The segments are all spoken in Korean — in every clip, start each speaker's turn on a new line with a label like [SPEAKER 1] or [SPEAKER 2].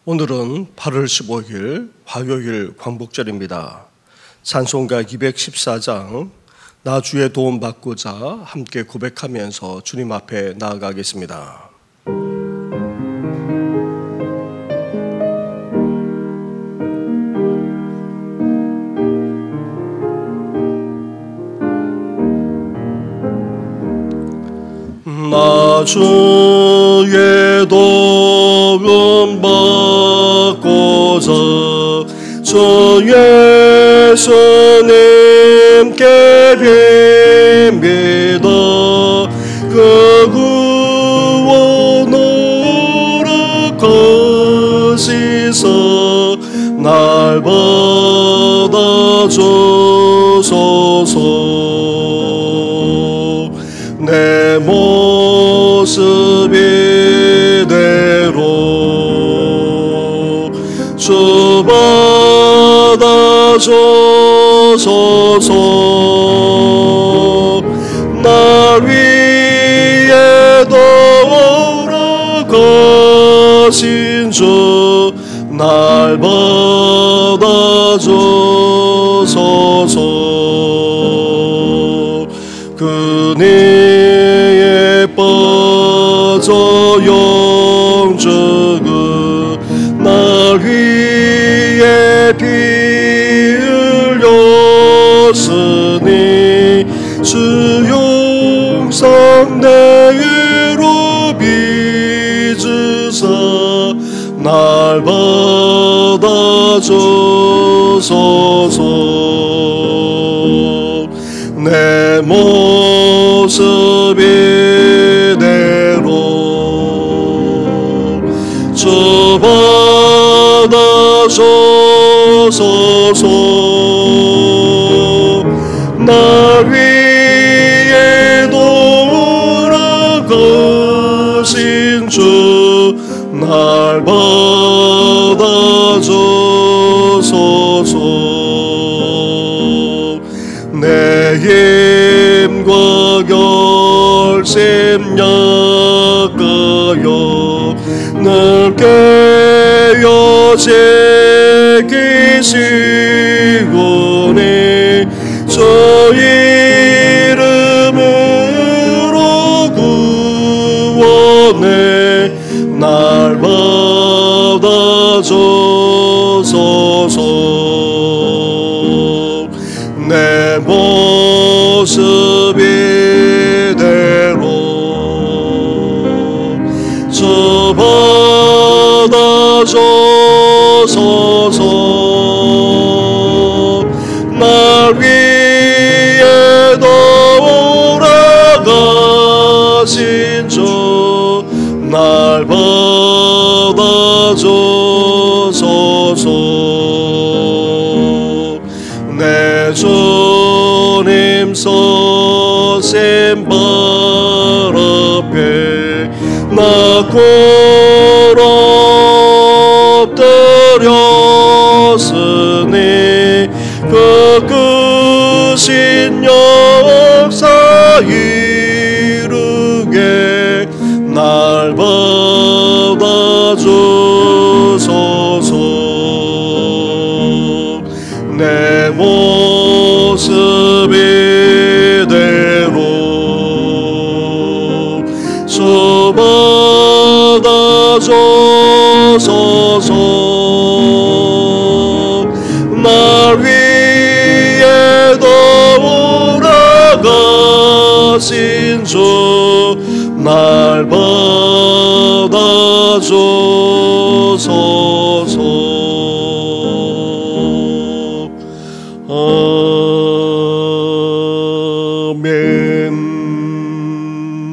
[SPEAKER 1] 오늘은 8월 15일 화요일 광복절입니다. 찬송가 214장 나 주의 도움 받고자 함께 고백하면서 주님 앞에 나아가겠습니다. 나 주의 도움 받고자 주 예수님께 빕니다. 그 구원으로 거시사 날 받아주소서. 내 모습 이대로 주 받아주소서. 날 위에 돌아가신 주 날 받아주소서. 그네에 빠져 영적은 날 위에 피 흘렸으니 주 용상 내게로 빚으사 날 받아주소서. 내 모습 이대로 주 받아주소서. 날 위에 돌아가신 주 날 받아주소서. 내 힘과 결심 약하여 늘 깨어지기시오니 주 이름으로 구원해 날 받아주소서. 내 모습 이대로 주 받아주소서. 날 위에 돌아가신 주 날 받아주소서. 내 주님 서신 발 앞에 나 엎드렸으니 그 크신 역사 이루게 날 받아주소서. 내 모습 이대로 주 받아주소서. 날 위에 돌아가신 주 날 받아주소서.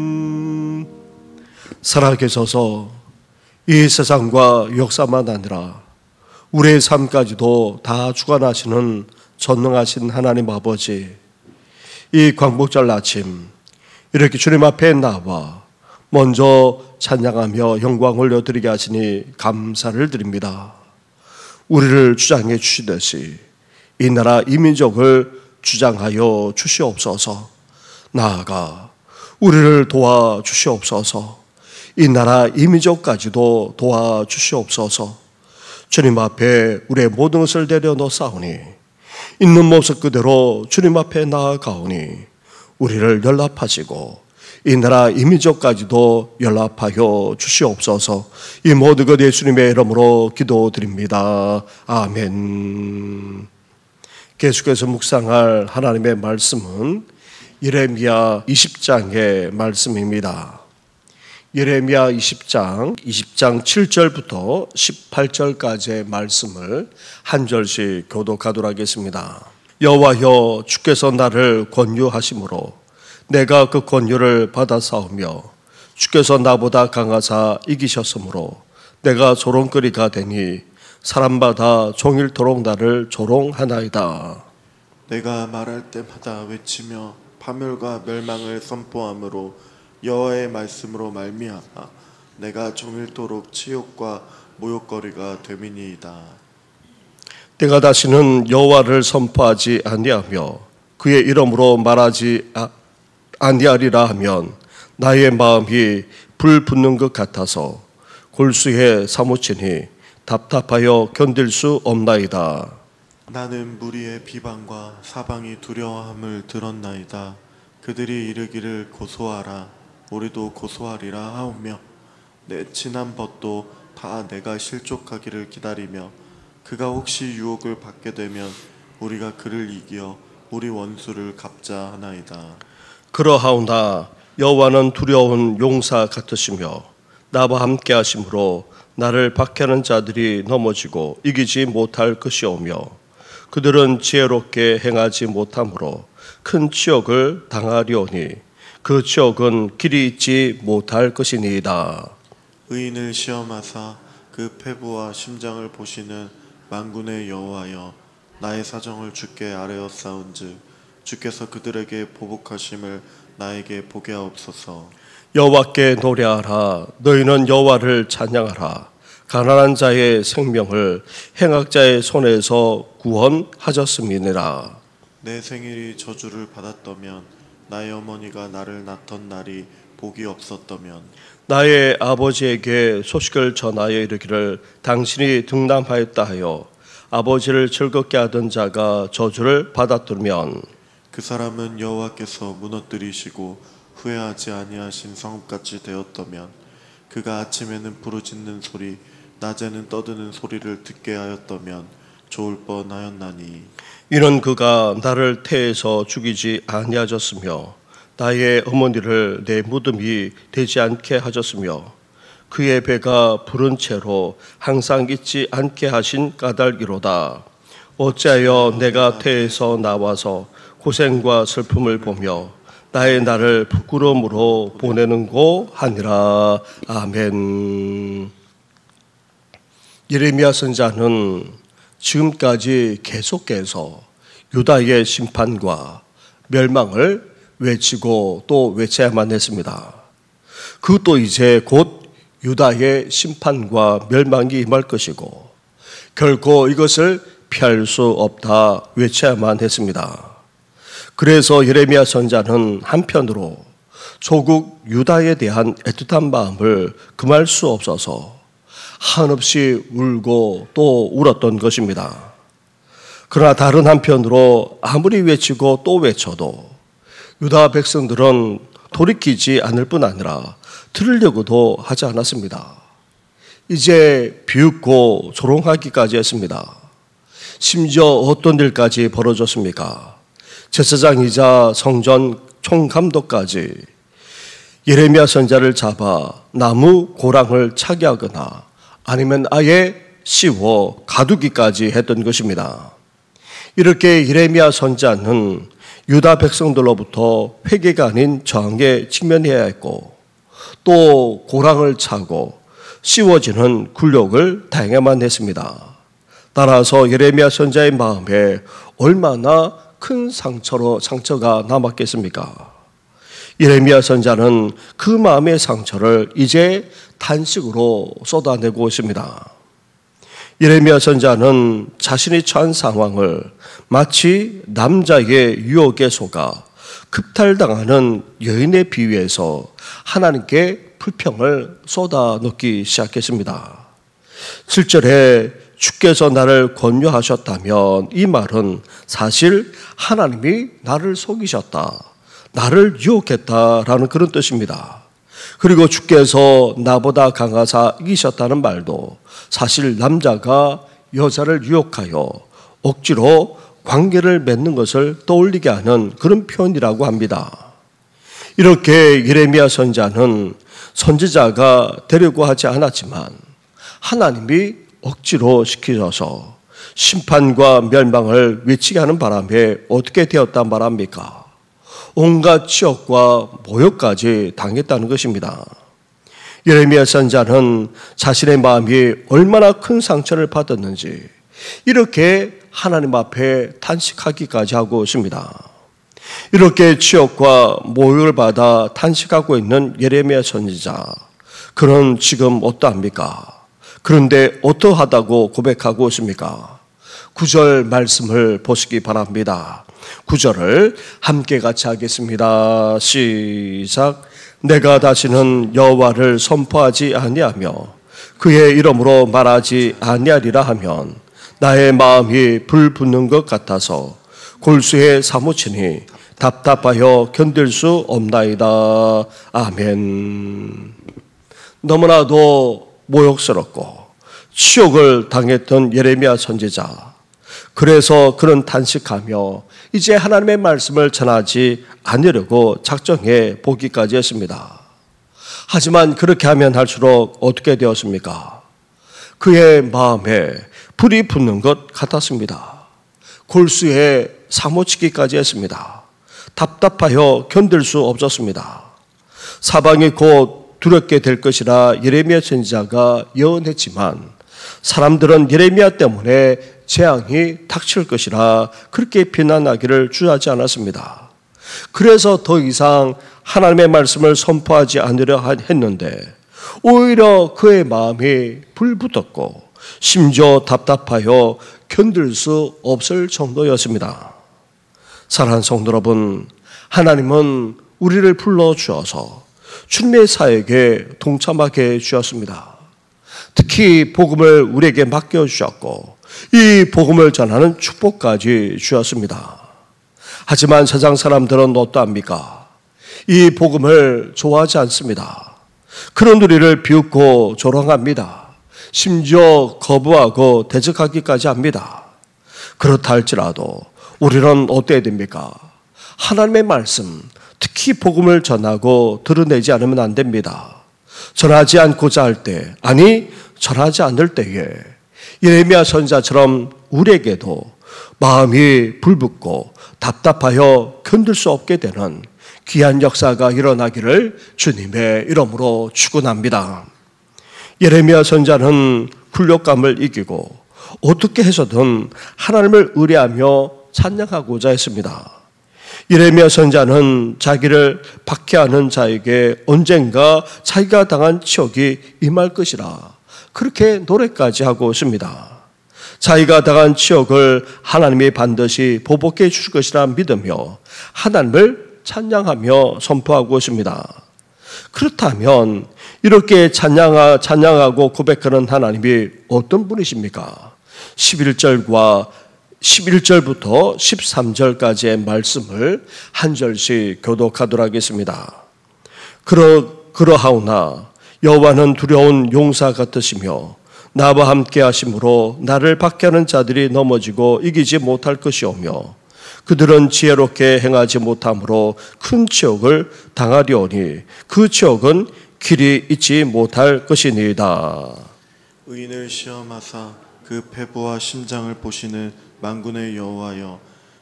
[SPEAKER 1] 아멘. 살아계셔서 이 세상과 역사만 아니라 우리의 삶까지도 다 주관하시는 전능하신 하나님 아버지, 이 광복절 아침 이렇게 주님 앞에 나와 먼저 찬양하며 영광 올려드리게 하시니 감사를 드립니다. 우리를 주장해 주시듯이 이 나라 이 민족을 주장하여 주시옵소서. 나아가 우리를 도와주시옵소서. 이 나라 이 민족까지도 도와주시옵소서. 주님 앞에 우리의 모든 것을 내려놓사오니 있는 모습 그대로 주님 앞에 나아가오니 우리를 연락하시고 이 나라 이민족까지도 연락하여 주시옵소서. 이 모든 것 예수님의 이름으로 기도드립니다. 아멘. 계속해서 묵상할 하나님의 말씀은 예레미야 20장의 말씀입니다. 예레미야 20장 7절부터 18절까지의 말씀을 한 절씩 교독하도록 하겠습니다. 여호와여, 주께서 나를 권유하심으로 내가 그 권유를 받아싸우며 주께서 나보다 강하사 이기셨으므로 내가 조롱거리가 되니 사람마다 종일토록 나를 조롱하나이다.
[SPEAKER 2] 내가 말할 때마다 외치며 파멸과 멸망을 선포함으로 여호와의 말씀으로 말미암아 내가 종일토록 치욕과 모욕거리가 됨이니이다.
[SPEAKER 1] 내가 다시는 여호와를 선포하지 아니하며 그의 이름으로 말하지 아니하리라 하면 나의 마음이 불 붙는 것 같아서 골수에 사무치니 답답하여 견딜 수 없나이다.
[SPEAKER 2] 나는 무리의 비방과 사방이 두려워함을 들었나이다. 그들이 이르기를 고소하라, 우리도 고소하리라 하오며 내 친한 벗도 다 내가 실족하기를 기다리며 그가 혹시 유혹을 받게 되면 우리가 그를 이겨 우리 원수를 갚자 하나이다.
[SPEAKER 1] 그러하오나 여호와는 두려운 용사 같으시며 나와 함께 하심으로 나를 박해하는 자들이 넘어지고 이기지 못할 것이오며 그들은 지혜롭게 행하지 못함으로 큰 치욕을 당하리오니 그 치욕은 길이 있지 못할 것이니이다.
[SPEAKER 2] 의인을 시험하사 그 패부와 심장을 보시는 만군의 여호와여, 나의 사정을 주께 아뢰었사온즉 주께서 그들에게 보복하심을 나에게 보게 하옵소서.
[SPEAKER 1] 여호와께 노래하라. 너희는 여호와를 찬양하라. 가난한 자의 생명을 행악자의 손에서 구원하셨음이니라.
[SPEAKER 2] 내 생일이 저주를 받았다면 나의 어머니가 나를 낳던 날이 복이 없었다면
[SPEAKER 1] 나의 아버지에게 소식을 전하여 이르기를 당신이 등남하였다 하여 아버지를 즐겁게 하던 자가 저주를 받았더면
[SPEAKER 2] 그 사람은 여호와께서 무너뜨리시고 후회하지 아니하신 성읍같이 되었다면 그가 아침에는 부르짖는 소리 낮에는 떠드는 소리를 듣게 하였다면 좋을 뻔하였나니
[SPEAKER 1] 이는 그가 나를 태에서 죽이지 아니하셨으며 나의 어머니를 내 무덤이 되지 않게 하셨으며 그의 배가 부른 채로 항상 잊지 않게 하신 까닭이로다. 어찌하여 내가 태에서 나와서 고생과 슬픔을 보며 나의 날을 부끄러움으로 보내는고 하니라. 아멘. 예레미야 선지자는 지금까지 계속해서 유다의 심판과 멸망을 외치고 또 외쳐야만 했습니다. 그것도 이제 곧 유다의 심판과 멸망이 임할 것이고 결코 이것을 피할 수 없다 외쳐야만 했습니다. 그래서 예레미야 선지자는 한편으로 조국 유다에 대한 애틋한 마음을 금할 수 없어서 한없이 울고 또 울었던 것입니다. 그러나 다른 한편으로 아무리 외치고 또 외쳐도 유다 백성들은 돌이키지 않을 뿐 아니라 들으려고도 하지 않았습니다. 이제 비웃고 조롱하기까지 했습니다. 심지어 어떤 일까지 벌어졌습니까? 제사장이자 성전 총감독까지 예레미야 선지자를 잡아 나무 고랑을 차게 하거나 아니면 아예 씌워 가두기까지 했던 것입니다. 이렇게 예레미야 선지자는 유다 백성들로부터 회개가 아닌 저항에 직면해야 했고 또 고랑을 차고 씌워지는 굴욕을 당해야만 했습니다. 따라서 예레미야 선지자의 마음에 얼마나 큰 상처가 남았겠습니까? 예레미야 선지자는 그 마음의 상처를 이제 탄식으로 쏟아내고 있습니다. 예레미야 선지자는 자신이 처한 상황을 마치 남자의 유혹에 속아 급탈당하는 여인에 비유해서 하나님께 불평을 쏟아넣기 시작했습니다. 7절에 주께서 나를 권유하셨다면 이 말은 사실 하나님이 나를 속이셨다, 나를 유혹했다라는 그런 뜻입니다. 그리고 주께서 나보다 강하사 이기셨다는 말도 사실 남자가 여자를 유혹하여 억지로 관계를 맺는 것을 떠올리게 하는 그런 표현이라고 합니다. 이렇게 예레미야 선지자는 선지자가 되려고 하지 않았지만 하나님이 억지로 시키셔서 심판과 멸망을 외치게 하는 바람에 어떻게 되었단 말합니까? 온갖 치욕과 모욕까지 당했다는 것입니다. 예레미야 선지자는 자신의 마음이 얼마나 큰 상처를 받았는지 이렇게 하나님 앞에 탄식하기까지 하고 있습니다. 이렇게 치욕과 모욕을 받아 탄식하고 있는 예레미야 선지자, 그는 지금 어떠합니까? 그런데 어떠하다고 고백하고 있습니까? 9절 말씀을 보시기 바랍니다. 9절을 함께 같이 하겠습니다. 시작. 내가 다시는 여호와를 선포하지 아니하며 그의 이름으로 말하지 아니하리라 하면 나의 마음이 불붙는 것 같아서 골수에 사무치니 답답하여 견딜 수 없나이다. 아멘. 너무나도 모욕스럽고 치욕을 당했던 예레미야 선지자, 그래서 그런 탄식하며 이제 하나님의 말씀을 전하지 않으려고 작정해 보기까지 했습니다. 하지만 그렇게 하면 할수록 어떻게 되었습니까? 그의 마음에 불이 붙는 것 같았습니다. 골수에 사무치기까지 했습니다. 답답하여 견딜 수 없었습니다. 사방이 곧 두렵게 될 것이라 예레미야 선지자가 예언했지만 사람들은 예레미야 때문에 재앙이 닥칠 것이라 그렇게 비난하기를 주저하지 않았습니다. 그래서 더 이상 하나님의 말씀을 선포하지 않으려 했는데 오히려 그의 마음이 불붙었고 심지어 답답하여 견딜 수 없을 정도였습니다. 사랑하는 성도 여러분, 하나님은 우리를 불러주어서 주님의 사역에 동참하게 해주셨습니다. 특히 복음을 우리에게 맡겨주셨고 이 복음을 전하는 축복까지 주셨습니다. 하지만 세상 사람들은 어떠합니까? 이 복음을 좋아하지 않습니다. 그런 우리를 비웃고 조롱합니다. 심지어 거부하고 대적하기까지 합니다. 그렇다 할지라도 우리는 어때야 됩니까? 하나님의 말씀, 특히 복음을 전하고 드러내지 않으면 안 됩니다. 전하지 않고자 할 때, 아니 전하지 않을 때에 예레미야 선지자처럼 우리에게도 마음이 불붙고 답답하여 견딜 수 없게 되는 귀한 역사가 일어나기를 주님의 이름으로 축원합니다. 예레미야 선지자는 굴욕감을 이기고 어떻게 해서든 하나님을 의뢰하며 찬양하고자 했습니다. 예레미야 선지자는 자기를 박해하는 자에게 언젠가 자기가 당한 치욕이 임할 것이라 그렇게 노래까지 하고 있습니다. 자기가 당한 치욕을 하나님이 반드시 보복해 주실 것이라 믿으며 하나님을 찬양하며 선포하고 있습니다. 그렇다면 이렇게 찬양하고 고백하는 하나님이 어떤 분이십니까? 11절부터 13절까지의 말씀을 한 절씩 교독하도록 하겠습니다. 그러하오나 여호와는 두려운 용사 같으시며 나와 함께 하심으로 나를 박해하는 자들이 넘어지고 이기지 못할 것이오며 그들은 지혜롭게 행하지 못함으로 큰 치욕을 당하리오니 그 치욕은 길이 잊지 못할 것이니이다.
[SPEAKER 2] 의인을 시험하사 그 배부와 심장을 보시는 만군의 여호와여,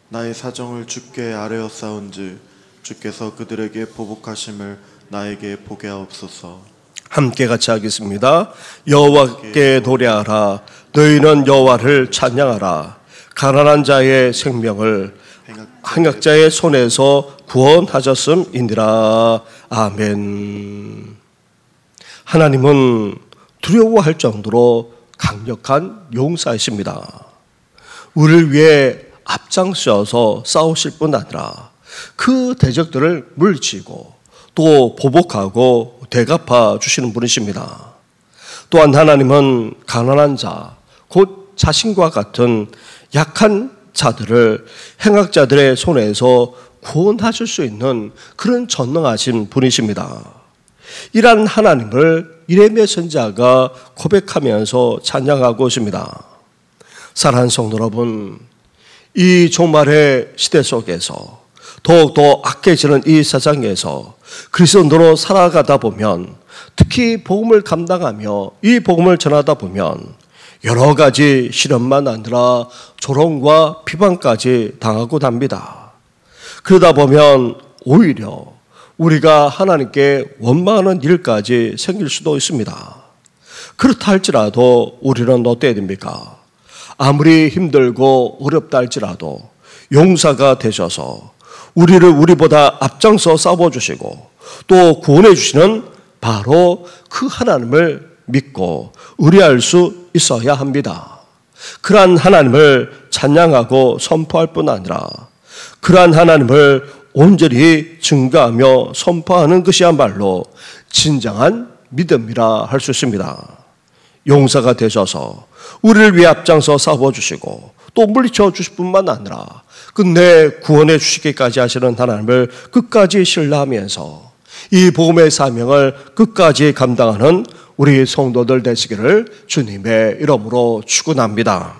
[SPEAKER 2] 나의 사정을 주께 아뢰었사온즉 주께서 그들에게 보복하심을 나에게 보게 하옵소서.
[SPEAKER 1] 함께 같이 하겠습니다. 여호와께 노래하라. 너희는 여호와를 찬양하라. 가난한 자의 생명을 행악자의 손에서 구원하셨음이니라. 아멘. 하나님은 두려워할 정도로 강력한 용사이십니다. 우리를 위해 앞장서서 싸우실 뿐 아니라 그 대적들을 물리치고 또 보복하고 되갚아 주시는 분이십니다. 또한 하나님은 가난한 자, 곧 자신과 같은 약한 자들을 행악자들의 손에서 구원하실 수 있는 그런 전능하신 분이십니다. 이러한 하나님을 예레미야 선지자가 고백하면서 찬양하고 있습니다. 사랑하는 성도 여러분, 이 종말의 시대 속에서 더욱더 악해지는 이 세상에서 그리스도인으로 살아가다 보면, 특히 복음을 감당하며 이 복음을 전하다 보면 여러 가지 시련만 아니라 조롱과 비방까지 당하고 답니다. 그러다 보면 오히려 우리가 하나님께 원망하는 일까지 생길 수도 있습니다. 그렇다 할지라도 우리는 어때야 됩니까? 아무리 힘들고 어렵다 할지라도 용사가 되셔서 우리를 우리보다 앞장서 싸워주시고 또 구원해 주시는 바로 그 하나님을 믿고 의뢰할 수 있어야 합니다. 그러한 하나님을 찬양하고 선포할 뿐 아니라 그러한 하나님을 온전히 증거하며 선포하는 것이야말로 진정한 믿음이라 할 수 있습니다. 용사가 되셔서 우리를 위해 앞장서 싸워주시고 또 물리쳐 주실 뿐만 아니라 끝내 구원해 주시기까지 하시는 하나님을 끝까지 신뢰하면서 이 복음의 사명을 끝까지 감당하는 우리 성도들 되시기를 주님의 이름으로 축원합니다.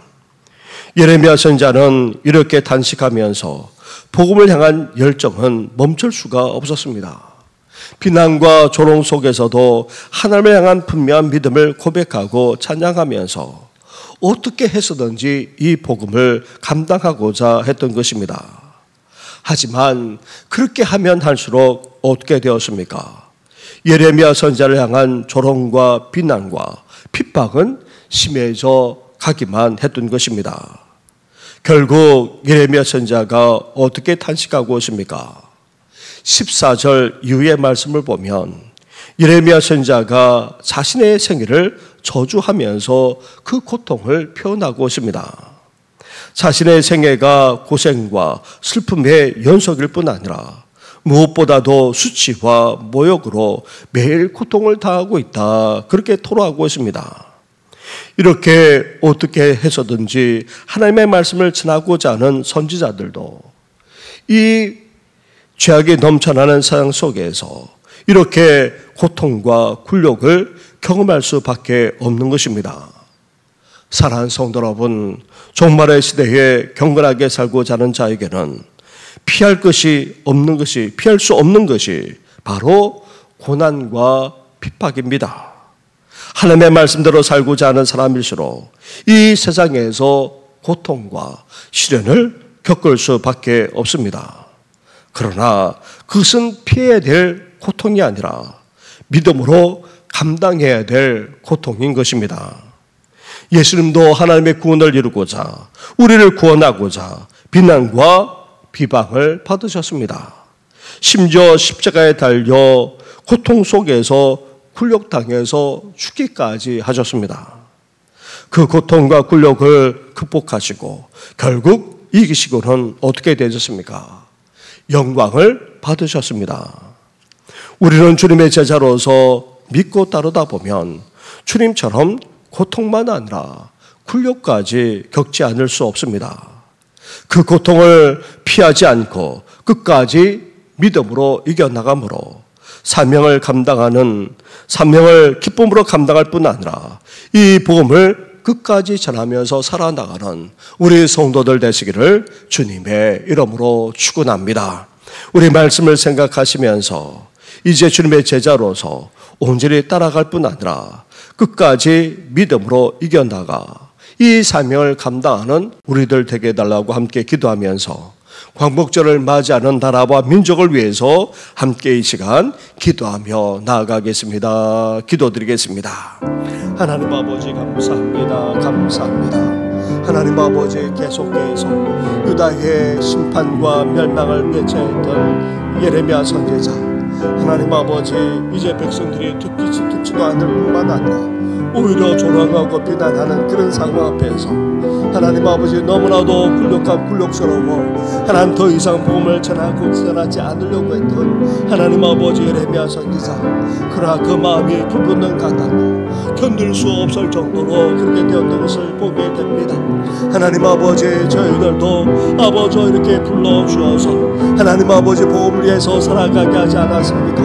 [SPEAKER 1] 예레미야 선지자는 이렇게 단식하면서 복음을 향한 열정은 멈출 수가 없었습니다. 비난과 조롱 속에서도 하나님을 향한 분명한 믿음을 고백하고 찬양하면서 어떻게 해서든지 이 복음을 감당하고자 했던 것입니다. 하지만 그렇게 하면 할수록 어떻게 되었습니까? 예레미야 선지자를 향한 조롱과 비난과 핍박은 심해져 가기만 했던 것입니다. 결국 예레미야 선지자가 어떻게 탄식하고 있습니까? 14절 이후의 말씀을 보면 예레미야 선지자가 자신의 생애를 저주하면서 그 고통을 표현하고 있습니다. 자신의 생애가 고생과 슬픔의 연속일 뿐 아니라 무엇보다도 수치와 모욕으로 매일 고통을 당하고 있다, 그렇게 토로하고 있습니다. 이렇게 어떻게 해서든지 하나님의 말씀을 전하고자 하는 선지자들도 이 죄악이 넘쳐나는 세상 속에서 이렇게 고통과 굴욕을 경험할 수밖에 없는 것입니다. 사랑하는 성도 여러분, 종말의 시대에 경건하게 살고자 하는 자에게는 피할 수 없는 것이 바로 고난과 핍박입니다. 하나님의 말씀대로 살고자 하는 사람일수록 이 세상에서 고통과 시련을 겪을 수밖에 없습니다. 그러나 그것은 피해야 될 고통이 아니라 믿음으로 감당해야 될 고통인 것입니다. 예수님도 하나님의 구원을 이루고자, 우리를 구원하고자 비난과 비방을 받으셨습니다. 심지어 십자가에 달려 고통 속에서 굴욕당해서 죽기까지 하셨습니다. 그 고통과 굴욕을 극복하시고 결국 이기시고는 어떻게 되셨습니까? 영광을 받으셨습니다. 우리는 주님의 제자로서 믿고 따르다 보면 주님처럼 고통만 아니라 굴욕까지 겪지 않을 수 없습니다. 그 고통을 피하지 않고 끝까지 믿음으로 이겨나가므로 사명을 기쁨으로 감당할 뿐 아니라 이 복음을 끝까지 전하면서 살아나가는 우리 성도들 되시기를 주님의 이름으로 축원합니다. 우리 말씀을 생각하시면서 이제 주님의 제자로서 온전히 따라갈 뿐 아니라 끝까지 믿음으로 이겨나가 이 사명을 감당하는 우리들 되게 해달라고 함께 기도하면서 광복절을 맞이하는 나라와 민족을 위해서 함께 이 시간 기도하며 나아가겠습니다. 기도드리겠습니다. 하나님 아버지 감사합니다. 감사합니다. 하나님 아버지 계속해서 유다의 심판과 멸망을 예언했던 예레미야 선지자, 하나님 아버지 이제 백성들이 듣지도 않을 뿐만 아니라 오히려 조롱하고 비난하는 그런 상황 앞에서 하나님 아버지 너무나도 굴욕스러워 하나님 더 이상 복음을 전하지 않으려고 했던 하나님 아버지 예레미야 선지자, 그러나 그 마음이 불붙는 까닭고 견딜 수 없을 정도로 그렇게 되었던 것을 보게 됩니다. 하나님 아버지, 저희들도 아버지 이렇게 불러주어서 하나님 아버지 복음을 위해서 살아가게 하지 않았습니까?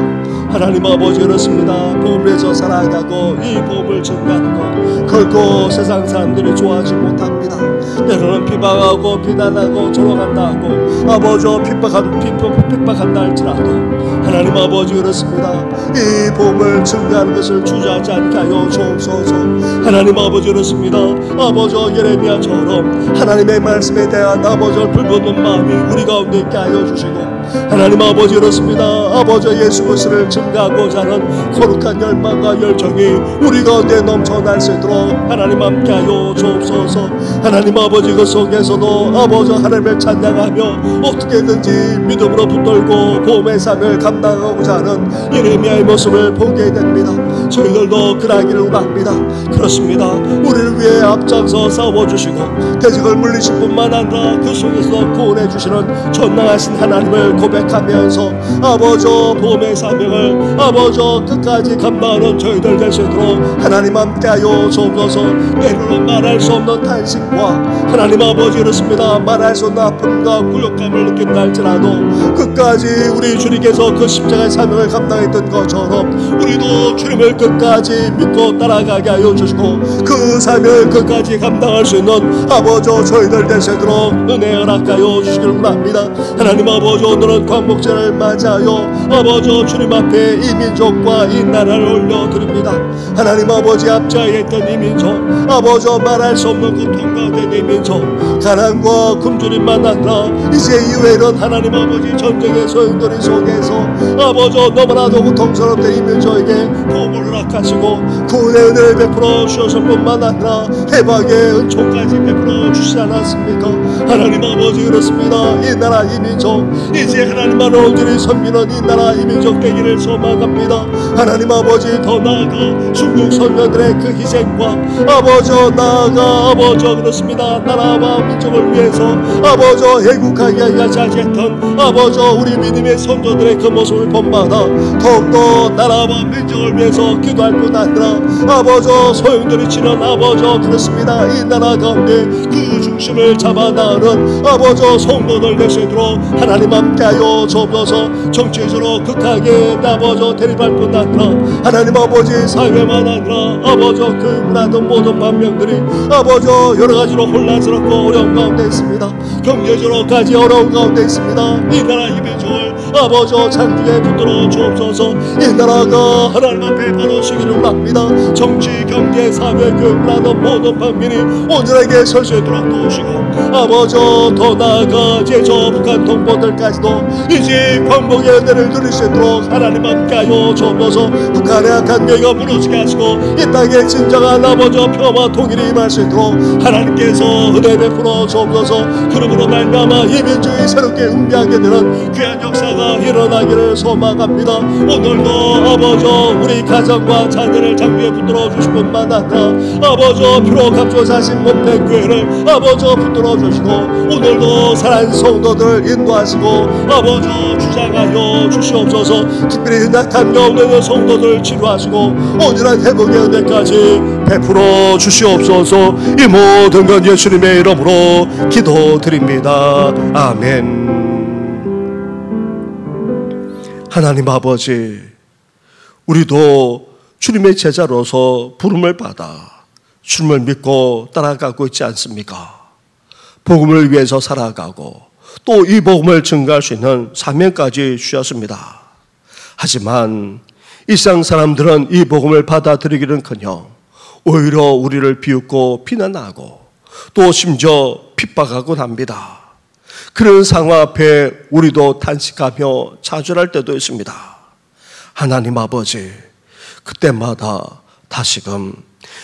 [SPEAKER 1] 하나님 아버지 그렇습니다. 복음을 위해서 살아가고 이 복음을 전하는 것 결코 세상 사람들이 좋아하지 못합니다. 때로는 비방하고 비난하고 조롱한다 하고 아버지 핍박한다 할지라도 하나님 아버지 그렇습니다. 이 복음을 증거하는 것을 주저하지 않게 하여 주옵소서. 하나님 아버지 그렇습니다. 아버지 예레미야처럼 하나님의 말씀에 대한 아버지 불붙는 마음이 우리 가운데 있게 하여 주시고, 하나님 아버지 그렇습니다. 아버지 예수 그리스도를 증거하고자 하는 거룩한 열망과 열정이 우리 가운데 넘쳐날 수 있도록 하나님 함께하여 주옵소서. 하나님 아버지 그 속에서도 아버지 하나님을 찬양하며 어떻게든지 믿음으로 붙들고 복음의 삶을 감당하고자 하는 예레미야의 모습을 보게 됩니다. 저희들도 그러기를 원합니다. 그렇습니다. 우리를 위해 앞장서 싸워주시고 대적을 물리실 뿐만 아니라 그 속에서 구원해 주시는 전능하신 하나님을 고백하면서 아버지 복음의 사명을 아버지 끝까지 감당하는 저희들 될 수 있도록 하나님 함께하여 주옵소서. 때로는 말할 수 없는 탄식과 하나님 아버지 그렇습니다. 말할 수 없는 아픔과 굴욕감을 느낀다 할지라도 끝까지 우리 주님께서 그 십자가의 사명을 감당했던 것처럼 우리도 주님을 끝까지 믿고 따라가게 하여 주시고 그 사명을 끝까지 감당할 수 있는 아버지 저희들 될 수 있도록 은혜 허락하여 주시길 원합니다. 하나님 아버지 오늘은 광복절을 맞이하여 아버지 주님 앞에 이 민족과 이 나라를 올려드립니다. 하나님 아버지 앞자에 있던 이 민족, 아버지 말할 수 없는 고통과 된 이 민족, 가난과 굶주림만 아니라 이제 이후에 이런 하나님 아버지 전쟁의 소용돌이 속에서 아버지 너무나도 고통스럽던 이 민족에게 복음을 허락하시고 구원의 은혜를 베풀어 주셨을 뿐만 아니라 해방의 은총까지 베풀어 주시지 않았습니까? 하나님 아버지 그렇습니다. 이 나라 이 민족 이제 하나님만을 온전히 섬기는 이 나라 이 민족 되기를 소망합니다. 하나님 아버지 더 나아가 중국 선녀들의 그 희생과 아버지 나아가 아버지 그렇습니다. 나라와 민족을 위해서 아버지 애국하게 자제했던 아버지 우리 믿음의 선조들의 그 모습을 본받아 더욱더 나라와 민족을 위해서 기도할 뿐 아니라 아버지 소용돌이 치는 아버지 그렇습니다. 이 나라 가운데 그 중심을 잡아 나가는 아버지 성도들 될 수 있도록 하나님 함께하여 주옵소서. 정치적으로 극하게 아버지 대립할 뿐 아니라 하나님 아버지 사회만 아니라 아버지 그 문화든 모든 반명들이 아버지 여러가지로 혼란스럽고 어려운 가운데 있습니다. 경제적으로까지 어려운 가운데 있습니다. 이 나라 이 민족을 아버지 장중에 붙들어 주옵소서. 이 나라가 하나님 앞에 바로 서기를 원합니다. 정치, 경제, 사회, 교육, 문화든 모든 반면이 온전하게 설 수 있도록 도우시고 아버지 더 나아가 이제 저 북한 동포들까지도 이제 광복의 은혜를 누릴 수 있도록 하나님 함께하여 주옵소서. 북한의 악한 교회가 무너지게 하시고 이 땅에 진정한 아버지 평화와 통일이 임할 수 있도록 하나님께서 은혜 베풀어 주옵소서. 그러므로 말미암아 이 민족이 새롭게 응비하게 되는 귀한 역사가 일어나기를 소망합니다. 오늘도 아버지 우리 가정과 자녀를 장기에 붙들어 주실 뿐만 아니라 아버지 피로 값조사 하신 몸된 교회를 아버지 붙들어 주시고 오늘도 살아있는 성도들 인도하시고 아버지 주장하여 주시옵소서. 특별히 낙한 가운데 있는 성도들 치료하시고 온전한 회복의 은혜까지 베풀어 주시옵소서. 이 모든 건 예수님의 이름으로 기도드립니다. 아멘. 하나님 아버지, 우리도 주님의 제자로서 부름을 받아 주님을 믿고 따라가고 있지 않습니까? 복음을 위해서 살아가고 또 이 복음을 증거할 수 있는 사명까지 주셨습니다. 하지만 일상 사람들은 이 복음을 받아들이기는커녕 오히려 우리를 비웃고 비난하고 또 심지어 핍박하곤 합니다. 그런 상황 앞에 우리도 탄식하며 좌절할 때도 있습니다. 하나님 아버지, 그때마다 다시금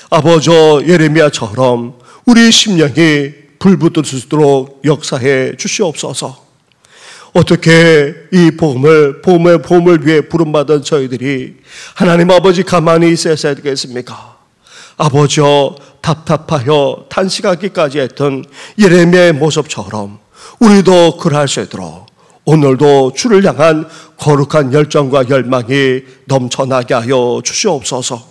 [SPEAKER 1] 아버지 예레미야처럼 우리 심령이 불붙을 수 있도록 역사해 주시옵소서. 어떻게 이 복음을 위해 부름받은 저희들이 하나님 아버지 가만히 있어야 되겠습니까? 아버지여 답답하여 탄식하기까지 했던 예레미야의 모습처럼 우리도 그럴 수 있도록 오늘도 주를 향한 거룩한 열정과 열망이 넘쳐나게 하여 주시옵소서.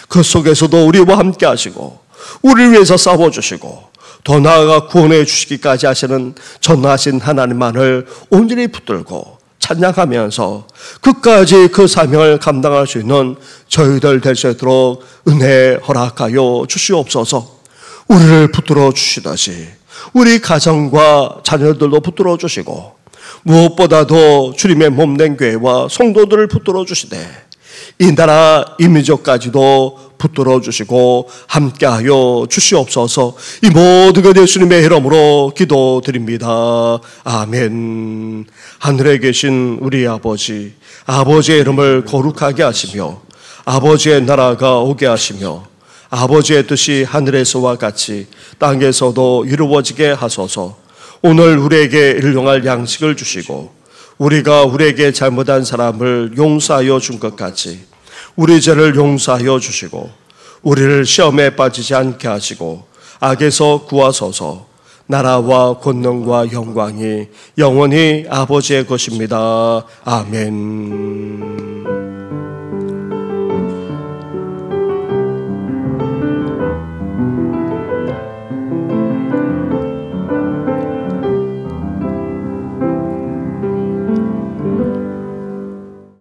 [SPEAKER 1] 그 속에서도 우리와 함께 하시고 우리를 위해서 싸워주시고 더 나아가 구원해 주시기까지 하시는 전능하신 하나님만을 온전히 붙들고 찬양하면서 끝까지 그 사명을 감당할 수 있는 저희들 될 수 있도록 은혜 허락하여 주시옵소서. 우리를 붙들어 주시듯이 우리 가정과 자녀들도 붙들어 주시고 무엇보다도 주님의 몸된 교회와 성도들을 붙들어 주시되 이 나라 이 민족까지도 붙들어 주시고 함께하여 주시옵소서. 이 모든 것 예수님의 이름으로 기도드립니다. 아멘. 하늘에 계신 우리 아버지, 아버지의 이름을 거룩하게 하시며 아버지의 나라가 오게 하시며 아버지의 뜻이 하늘에서와 같이 땅에서도 이루어지게 하소서. 오늘 우리에게 일용할 양식을 주시고 우리가 우리에게 잘못한 사람을 용서하여 준 것 같이 우리 죄를 용서하여 주시고 우리를 시험에 빠지지 않게 하시고 악에서 구하소서. 나라와 권능과 영광이 영원히 아버지의 것입니다. 아멘.